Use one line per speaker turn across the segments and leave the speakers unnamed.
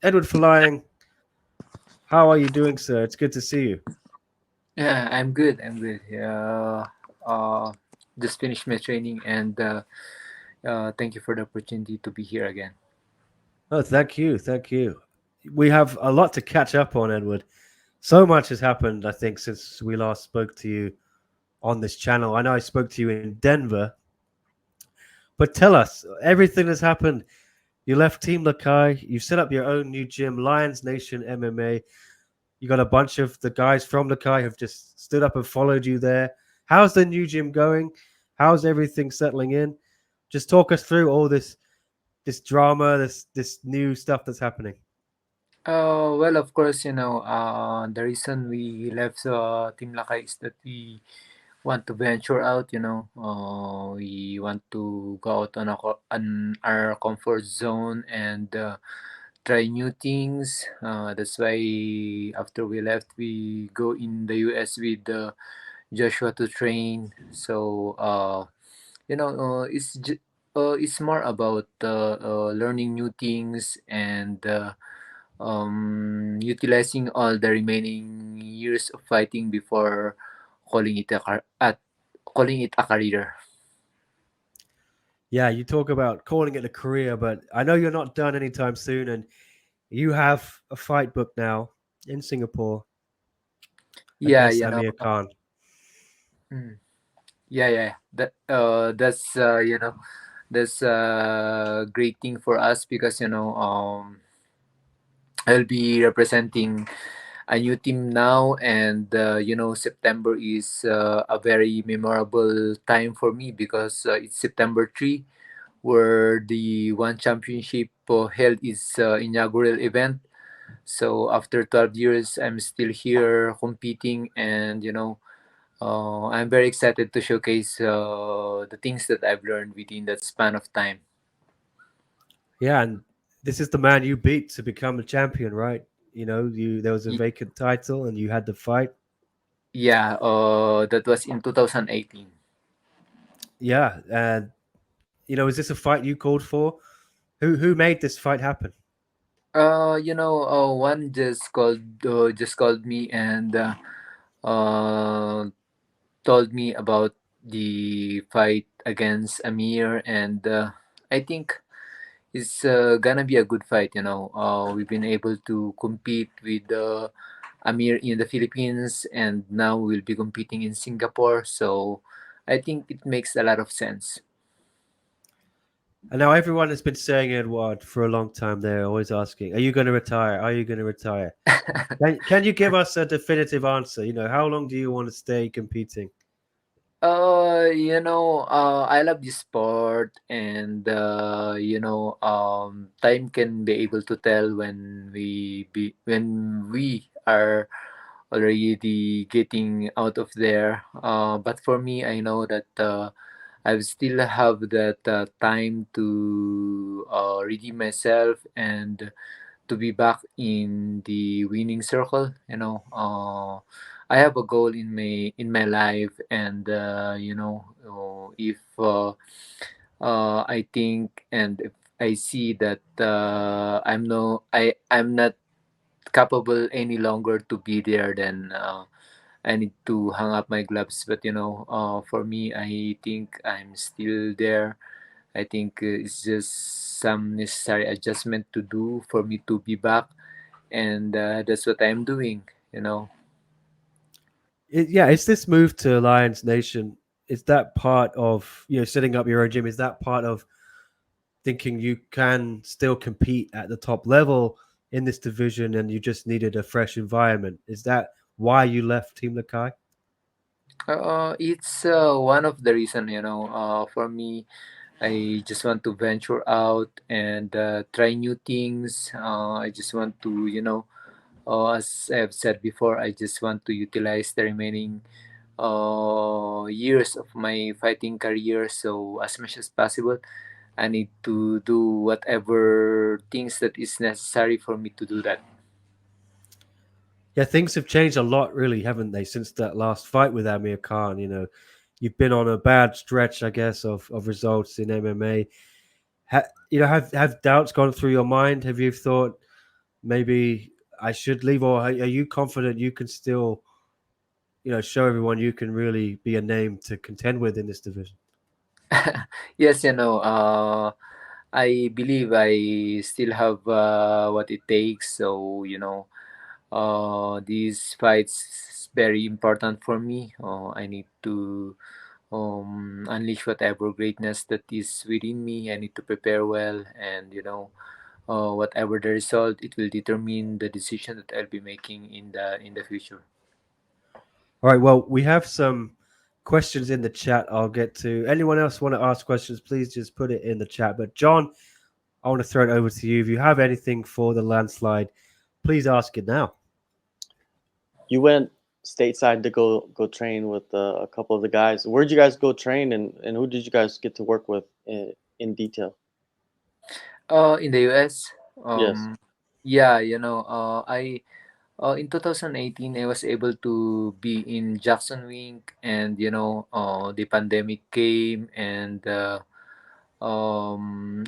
Eduard Folayang, how are you doing, sir? It's good to see you.
Yeah, I'm good. I'm good. Uh, just finished my training, and thank you for the opportunity to be here again.
Oh, thank you, thank you. We have a lot to catch up on, Edward. So much has happened, I think, since we last spoke to you on this channel. I know I spoke to you in Denver, but tell us everything that's happened. You left Team Lakai, you set up your own new gym, Lions Nation MMA. You got a bunch of the guys from Lakai who've just stood up and followed you there. How's the new gym going? How's everything settling in? Just talk us through all this drama, this new stuff that's happening.
Well, of course, the reason we left Team Lakay is that we want to venture out. We want to go out on our comfort zone and try new things. That's why after we left, we go in the US with Joshua to train. So it's more about learning new things and utilizing all the remaining years of fighting before calling it a calling it a career.
Yeah, you talk about calling it a career, but I know you're not done anytime soon, and you have a fight book now in Singapore
Yeah,
against Amir Khan.
mm, yeah. That's that's a great thing for us because I'll be representing a new team now, and September is a very memorable time for me because it's September 3, where the one championship held its inaugural event. So after 12 years, I'm still here competing, and I'm very excited to showcase the things that I've learned within that span of time.
Yeah, and this is the man you beat to become a champion, right? You know, you there was a
Y-
vacant title, and you had the fight.
yeah, that was in 2018.
Yeah, and is this a fight you called for? Who made this fight happen?
One just called me and uh, told me about the fight against Amir, and I think it's gonna be a good fight. We've been able to compete with Amir in the Philippines, and now we'll be competing in Singapore. So I think it makes a lot of sense.
And now everyone has been saying Edward for a long time. They're always asking, "Are you going to retire? Are you going to retire?" Can you give us a definitive answer? How long do you want to stay competing?
I love this sport, and time can be able to tell when we are already getting out of there. But for me, I know that I still have that time to redeem myself and to be back in the winning circle. I have a goal in my life, and if I think, and if I see that I'm not capable any longer to be there, then I need to hang up my gloves. But for me, I think I'm still there. I think it's just some necessary adjustment to do for me to be back, and that's what I'm doing. You know.
Yeah, is this move to Lions Nation? Is that part of setting up your own gym? Is that part of thinking you can still compete at the top level in this division, and you just needed a fresh environment? Is that why you left Team Lakai?
It's one of the reason. For me, I just want to venture out and try new things. I just want to, as I've said before, I just want to utilize the remaining years of my fighting career. So as much as possible, I need to do whatever things that is necessary for me to do that.
Yeah, things have changed a lot, really, haven't they, since that last fight with Amir Khan? You've been on a bad stretch, I guess, of results in MMA. Have doubts gone through your mind? Have you thought, maybe I should leave, or are you confident you can still, show everyone you can really be a name to contend with in this division?
Yes, I believe I still have what it takes. So, these fights is very important for me. I need to unleash whatever greatness that is within me. I need to prepare well, and whatever the result, it will determine the decision that I'll be making in the future.
All right. Well, we have some questions in the chat. I'll get to. Anyone else want to ask questions? Please just put it in the chat. But John, I want to throw it over to you. If you have anything for the landslide, please ask it now.
You went stateside to go train with a couple of the guys. Where'd you guys go train, and who did you guys get to work with in
In the US,
Yes.
yeah, I in 2018 I was able to be in Jackson Wink, and the pandemic came, and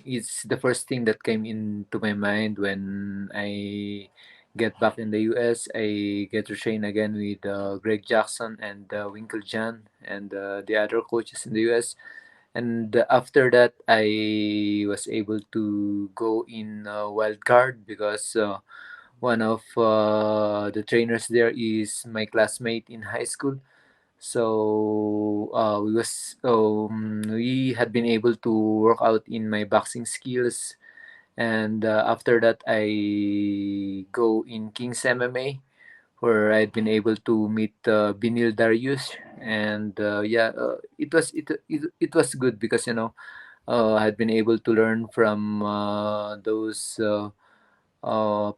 it's the first thing that came into my mind when I get back in the US. I get to train again with Greg Jackson and Winkle John and the other coaches in the US. And after that, I was able to go in wild card because one of the trainers there is my classmate in high school. So we had been able to work out in my boxing skills, and after that I go in King's MMA, where I'd been able to meet Binil Darius, and it was good because I had been able to learn from those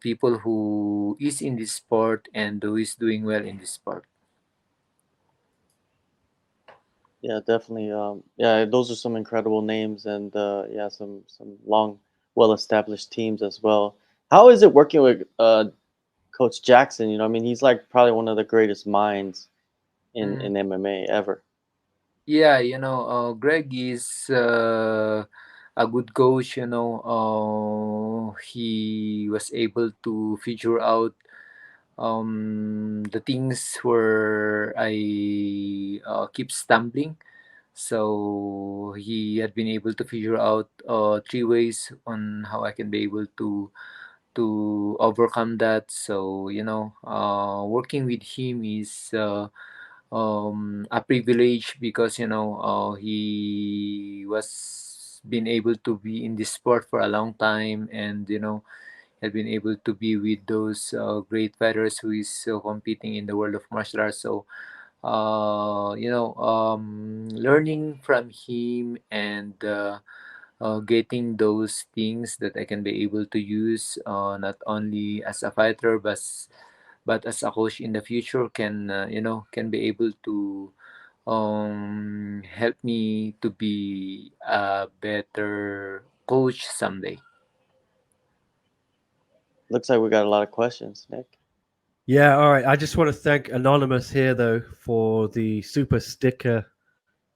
people who is in this sport and who is doing well in this sport.
Yeah, definitely. Yeah, those are some incredible names, and yeah, some long, well-established teams as well. How is it working with Coach Jackson? I mean, he's like probably one of the greatest minds
Mm.
in MMA ever.
Yeah, Greg is a good coach. He was able to figure out the things where I keep stumbling. So he had been able to figure out three ways on how I can be able to overcome that. So working with him is a privilege because he was been able to be in this sport for a long time, and had been able to be with those great fighters who is competing in the world of martial arts. So learning from him and getting those things that I can be able to use not only as a fighter but as a coach in the future can be able to help me to be a better coach someday.
Looks like we got a lot of questions, Nick.
Yeah, all right. I just want to thank Anonymous here though for the super sticker.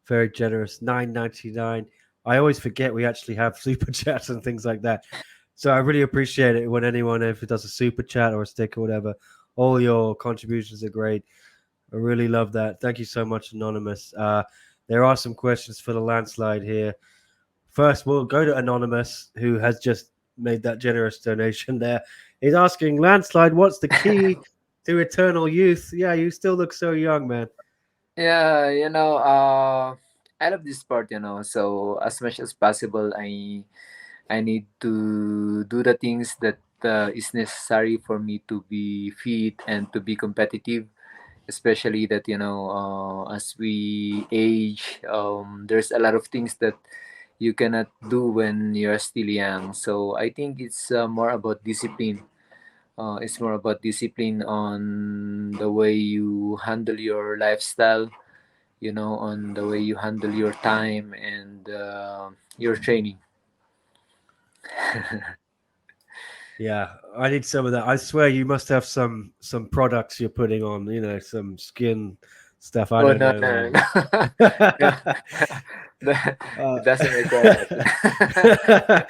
Very generous, 9.99. I always forget we actually have super chats and things like that. So I really appreciate it when anyone, if it does a super chat or a sticker or whatever, all your contributions are great. I really love that. Thank you so much, Anonymous. There are some questions for the landslide here. First, we'll go to Anonymous, who has just made that generous donation there. He's asking, landslide, what's the key to eternal youth? Yeah, you still look so young, man.
Yeah, I love this sport, so as much as possible I need to do the things that is necessary for me to be fit and to be competitive, especially that as we age, there's a lot of things that you cannot do when you're still young. So I think it's more about discipline. It's more about discipline on the way you handle your lifestyle, on the way you handle your time and your training.
Yeah, I need some of that. I swear you must have some products you're putting on, some skin stuff. I
Oh,
don't
no,
know,
no,
man.
no, no.
uh,
It doesn't require that.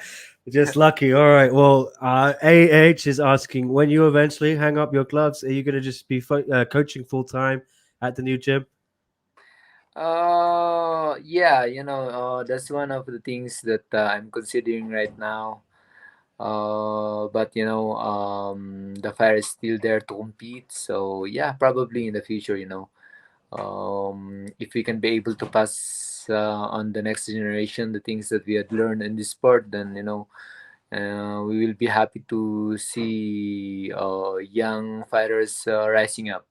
Just lucky. All right. Well, AH is asking when you eventually hang up your gloves, are you going to just be coaching full time at the new gym?
Yeah, that's one of the things that I'm considering right now. But the fire is still there to compete. So yeah, probably in the future, if we can be able to pass on the next generation the things that we had learned in this sport, then we will be happy to see young fighters rising up.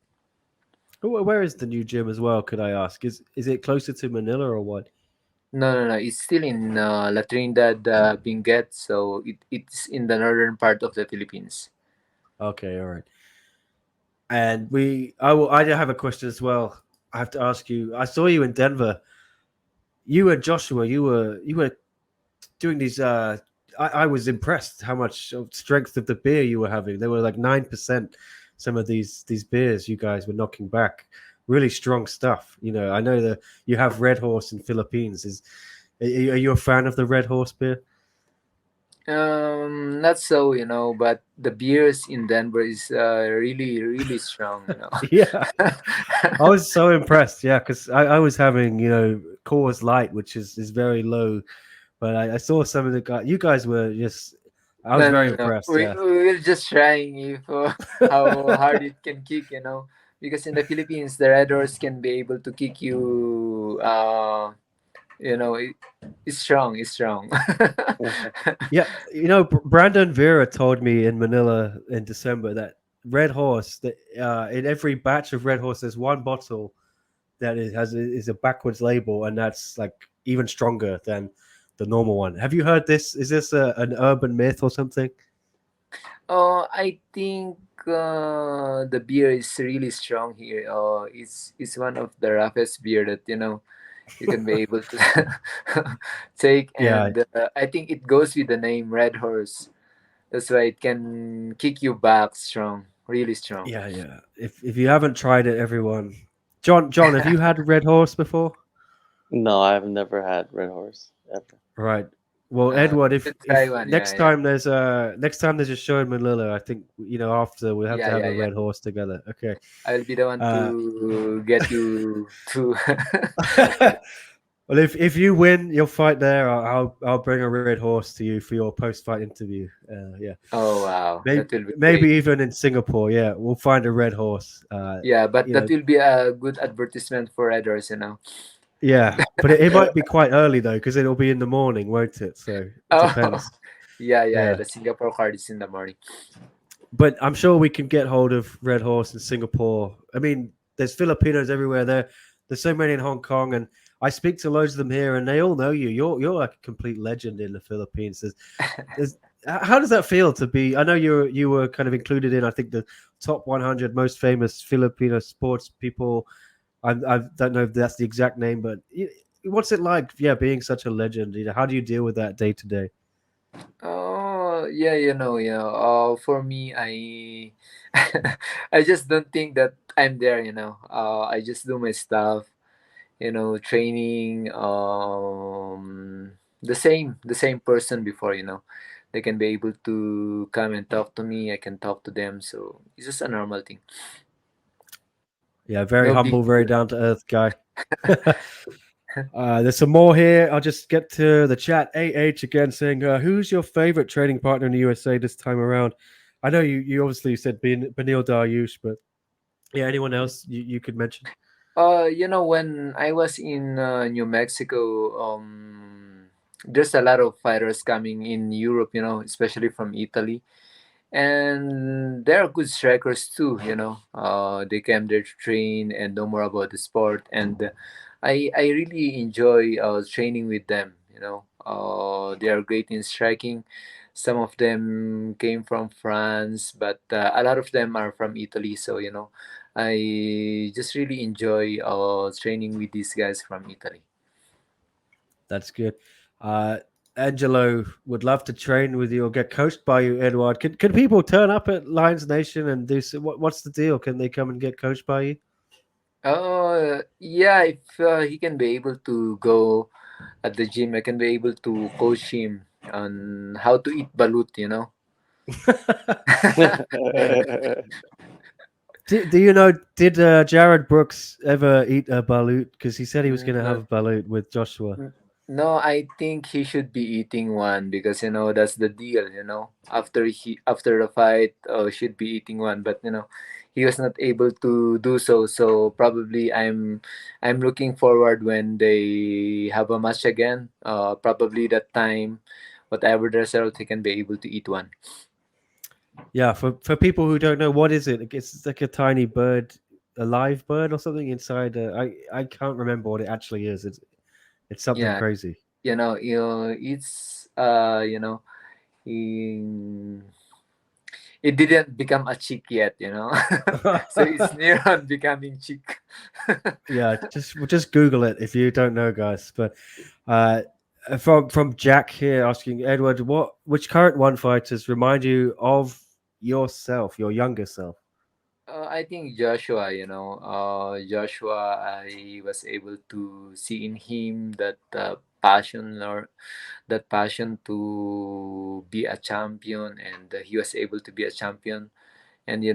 Where is the new gym as well? Could I ask? Is it closer to Manila or what?
No, no, no. It's still in La Trinidad, Benguet. So it's in the northern part of the Philippines.
Okay. All right. And I have a question as well. I have to ask you. I saw you in Denver. You and Joshua. You were doing these. I was impressed how much of strength of the beer you were having. They were like 9%. Some of these beers you guys were knocking back. Really strong stuff. I know that you have Red Horse in Philippines. Are you a fan of the Red Horse beer?
Not so, but the beers in Denver is really, really strong.
Yeah, I was so impressed. Yeah, because I was having Coors Light, which is very low, but I saw some of the guys. You guys were just. I was
No,
very
no, no.
impressed.
We
Yeah.
we will just trying if how hard it can kick, because in the Philippines the Red Horse can be able to kick you. It's strong. It's strong.
Yeah, Brandon Vera told me in Manila in December that Red Horse, that in every batch of Red Horse, there's one bottle that is a backwards label, and that's like even stronger than the normal one. Have you heard this? Is this an urban myth or something?
I think the beer is really strong here. It's one of the roughest beer that you can be able to take,
Yeah,
and I think it goes with the name Red Horse. That's why it can kick you back strong, really strong.
yeah. If you haven't tried it, everyone, John, have you had Red Horse before?
No, I've never had Red Horse ever.
Right. Well, Edward,
You
if
should try
if
one. Yeah,
next
yeah,
time there's a show in Manila, I think after we'll have to
yeah,
have
yeah,
a
yeah.
Red Horse together. Okay.
I will be the one
Uh,
to get you to.
well, if you win your fight there, I'll bring a Red Horse to you for your post fight interview. Yeah.
Oh wow,
Maybe
that will be
maybe
great.
even in Singapore. Yeah, we'll find a Red Horse.
Yeah, but
You
that
know.
will be a good advertisement for Raiders.
Yeah, but it might be quite early though, because it'll be in the morning, won't it? So it
Oh,
depends.
yeah, yeah.
Yeah.
The Singapore card is in the morning.
But I'm sure we can get hold of Red Horse in Singapore. I mean, there's Filipinos everywhere. There's so many in Hong Kong, and I speak to loads of them here, and they all know you. You're like a complete legend in the Philippines. How does that feel to be? I know you were kind of included in, I think, the top 100 most famous Filipino sports people. I don't know if that's the exact name, but what's it like? Yeah, being such a legend. How do you deal with that day to day?
Oh, yeah, for me, I just don't think that I'm there. I just do my stuff, training, the same person before. They can be able to come and talk to me. I can talk to them. So it's just a normal thing.
Yeah, very
No big
humble, very
deal.
down to earth guy. There's some more here. I'll just get to the chat. AH again saying, who's your favorite training partner in the USA this time around? I know you obviously said Benil Dariush, but yeah, anyone else you could mention?
When I was in New Mexico, there's a lot of fighters coming in Europe, especially from Italy. And they're good strikers too. They came there to train and know more about the sport. And I really enjoy training with them. They are great in striking. Some of them came from France, but a lot of them are from Italy. So I just really enjoy training with these guys from Italy.
That's good. Uh, Angelo would love to train with you or get coached by you, Edward. Can people turn up at Lions Nation and do what's the deal? Can they come and get coached by you?
Yeah, if he can be able to go at the gym, I can be able to coach him. on how to eat balut, you know.
Do you know, did Jared Brooks ever eat a balut? Because he said he was going to have
Mm,
a balut with Joshua.
No, I think he should be eating one because that's the deal. After the fight, should be eating one, but he was not able to do so. So probably I'm looking forward when they have a match again. Probably that time, whatever the result, he can be able to eat one.
Yeah, for people who don't know, what is it? It's like a tiny bird, a live bird or something inside. I can't remember what it actually is. It's something
Yeah,
crazy.
it's in it didn't become a chick yet, so it's near on becoming chick.
Yeah, just Google it if you don't know, guys. But uh, from Jack here asking Edward, which current one fighters remind you of yourself, your younger self?
I think Joshua, Joshua, I was able to see in him passion or that passion to be a champion, and he was able to be a champion. And he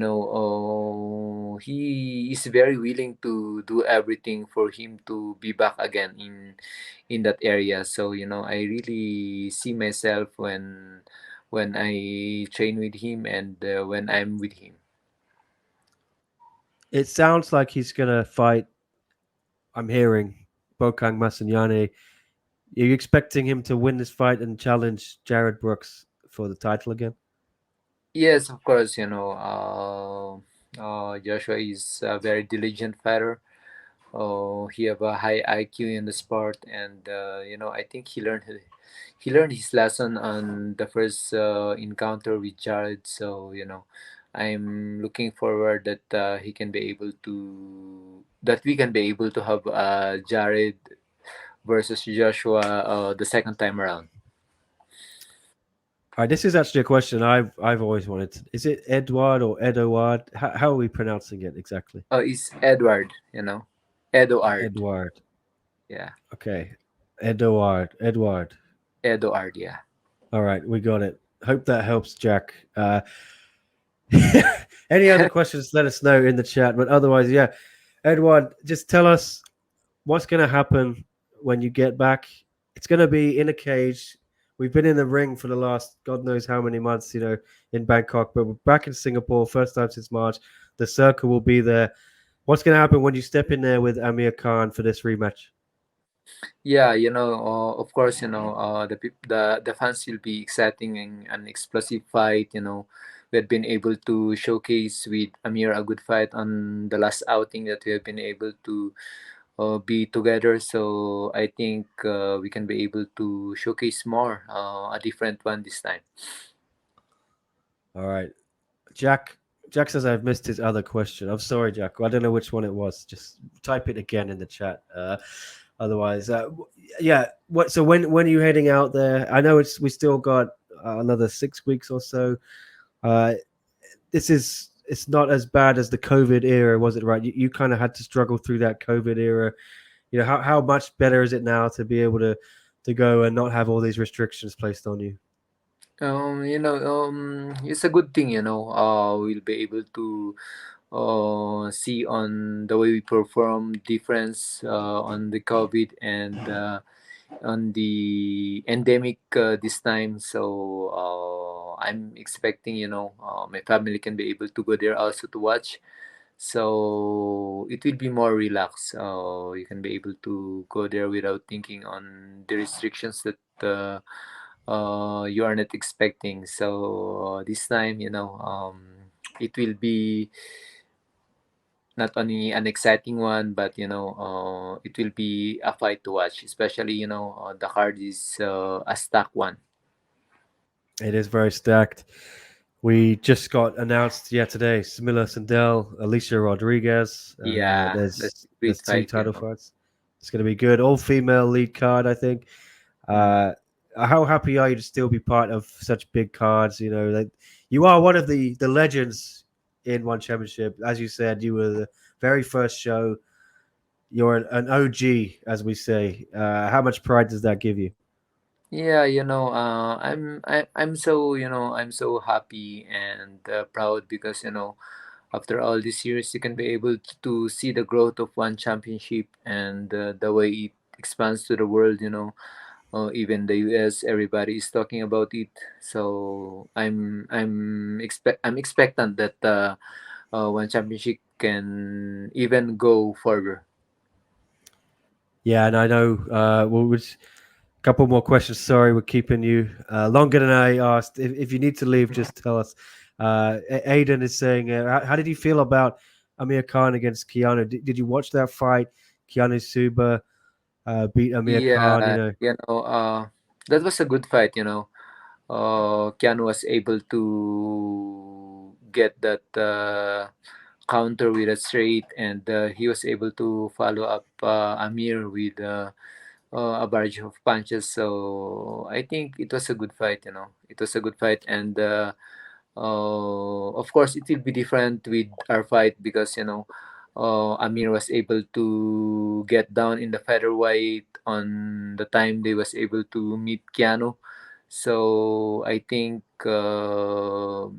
is very willing to do everything for him to be back again in that area. So I really see myself when I train with him and when I'm with him.
It sounds like he's gonna fight. I'm hearing Bokang Masanyane. Are you expecting him to win this fight and challenge Jared Brooks for the title again?
Yes, of course. Joshua is a very diligent fighter. He have a high IQ in the sport, and I think he learned his lesson on the first encounter with Jared. So I'm looking forward that he can be able to that we can be able to have Jared versus Joshua the second time around.
All right, this is actually a question I've always wanted. Is it Edward or Edouard? How are we pronouncing it exactly?
It's Edward, Eduard.
Edward.
Yeah,
Okay, Edward.
Eduard. Yeah.
All right, we got it. Hope that helps, Jack. Any other questions? Let us know in the chat. But otherwise, yeah, Edward, just tell us what's going to happen when you get back. It's going to be in a cage. We've been in the ring for the last God knows how many months, in Bangkok, but we're back in Singapore, first time since March. The circle will be there. What's going to happen when you step in there with Amir Khan for this rematch?
Yeah, of course, the fans will be exciting and an explosive fight. We had been able to showcase with Amir a good fight on the last outing that we have been able to be together. So I think we can be able to showcase more, a different one this time.
All right. Jack. Jack says I've missed his other question. I'm sorry, Jack. I don't know which one it was. Just type it again in the chat. Otherwise, yeah. What? So when are you heading out there? I know we still got another 6 weeks or so. Uh, it's not as bad as the COVID era, was it? Right? You kind of had to struggle through that COVID era. How much better is it now to be able to go and not have all these restrictions placed on you?
It's a good thing. We'll be able to see on the way we perform difference on the COVID and on the endemic this time. So I'm expecting, my family can be able to go there also to watch. So it will be more relaxed. You can be able to go there without thinking on the restrictions that you are not expecting. So this time, it will be not only an exciting one, but it will be a fight to watch. Especially, the card is a stack one.
It is very stacked. We just got announced today. Smilla Sandel, Alicia Rodriguez.
Yeah, that's
There's
a great
two
fight.
title fights. It's going to be good. All female lead card, I think.
Mm.
How happy are you to still be part of such big cards? You are one of the legends in One Championship. As you said, you were the very first show. You're an OG, as we say. How much pride does that give you?
Yeah, I'm so I'm so happy and proud because after all these years you can be able to see the growth of one championship and the way it expands to the world. Even the US, everybody is talking about it. So I'm expectant that one championship can even go further.
Yeah, and I know. Well, which couple more questions. Sorry, we're keeping you longer than I asked. If you need to leave, just tell us. Aiden is saying, how did you feel about Amir Khan against Keanu? Did you watch that fight? Keanu Suba beat Amir Khan. You
Yeah,
know,
that was a good fight. Keanu was able to get that counter with a straight, and he was able to follow up Amir with a barrage of punches. So I think it was a good fight. It was a good fight, and of course it will be different with our fight because Amir was able to get down in the featherweight on the time they was able to meet Keanu. So I think there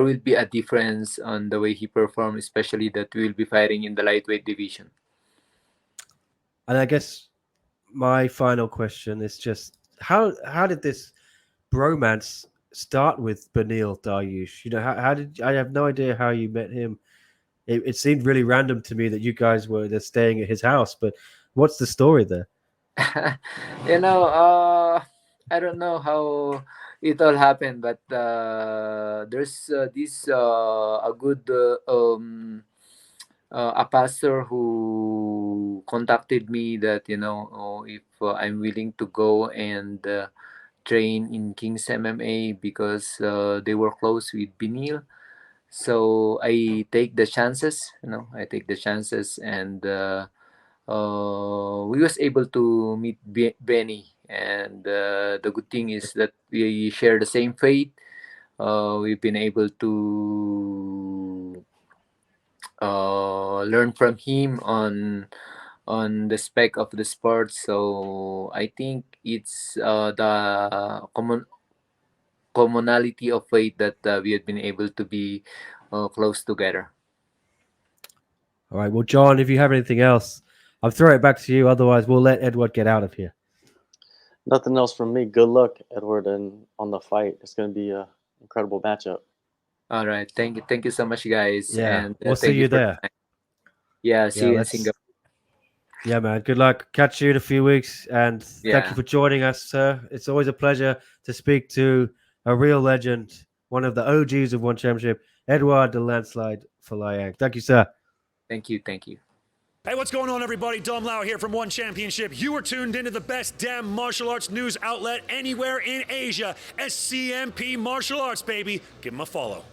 will be a difference on the way he performed, especially that we will be fighting in the lightweight division.
and I guess my final question is just how did this bromance start with Benil Dariush? You know, how did I have no idea how you met him. It seemed really random to me that you guys were just staying at his house, but what's the story there?
you know, I don't know how it all happened, but there's this a good a pastor who contacted me that if I'm willing to go and train in King's MMA because they were close with Binil. So I take the chances, I take the chances, and we was able to meet Benny. And the good thing is that we share the same faith. We've been able to learn from him on the spec of the sport. So I think it's the commonality of faith that we have been able to be close together.
All right. Well, John, if you have anything else, I'll throw it back to you. Otherwise, we'll let Edward get out of here.
Nothing else from me. Good luck, Edward, and on the fight. It's going to be a incredible matchup.
All right, thank you so much, guys,
Yeah.
and
We'll see
thank you
you
for
there.
the time. Yeah, see
Yeah.
you in Singapore.
Yeah, man. Good luck. Catch you in a few weeks. And thank you
Yeah,
for joining us, sir. It's always a pleasure to speak to a real legend, one of the OGs of One Championship, Eduard the Landslide Folayang. Thank you, sir.
thank you.
Hey, what's going on, everybody? Dom Lau here from One Championship. You are tuned into the best damn martial arts news outlet anywhere in Asia. SCMP Martial Arts, baby. Give them a follow.